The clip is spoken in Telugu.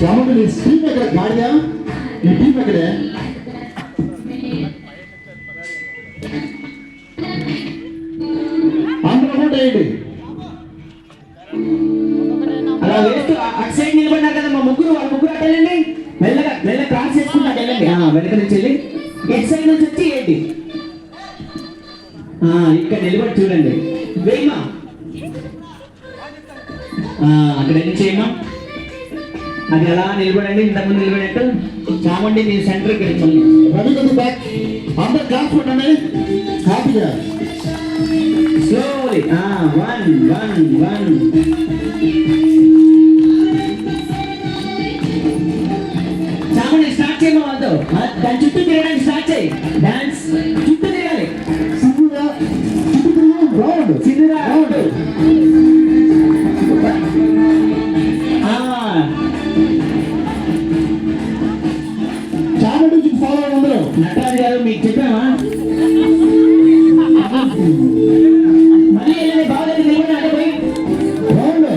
చామండి నీ టీం ఎక్కడ గాడిదా నీ టీం ఎక్కడే అందరూ కూడా వేయండి అలా వేస్తూ అటు సైడ్ నిలబడినారు కదా మా ముగ్గురు వాళ్ళ ముగ్గురు అటు వెళ్ళండి మెల్లగా మెల్లగా క్రాస్ చేసుకుంటూ అటు వెళ్ళండి వెనక నుంచి వెళ్ళి ఇటు సైడ్ నుంచి వచ్చి ఏంటి ఇక్కడ నిలబడి చూడండి వేయమా అక్కడ ఏం చేయమా అది అలా నిలబడండి ఇంతకుముందు నిలబడినట్టు చామండి మీ సెంటర్కి వెళ్ళి రవి కొద్ది బ్యాక్ అందరు క్లాస్ పెట్టండి హ్యాపీగా స్లోలీ 1 1 1 చామండి స్టార్ట్ చేయమా వాళ్ళతో దాని చుట్టూ తిరగడానికి స్టార్ట్ చేయి డాన్స్ చుట్టూ తిరగాలి సింధురా రౌండ్ చామండి నుంచి ఫాలో అవ్వండి అందరూ నటరాజు గారు మీకు చెప్పామా మళ్ళీ వెళ్ళండి బాగా నిలబడి అదే పోయి రౌండ్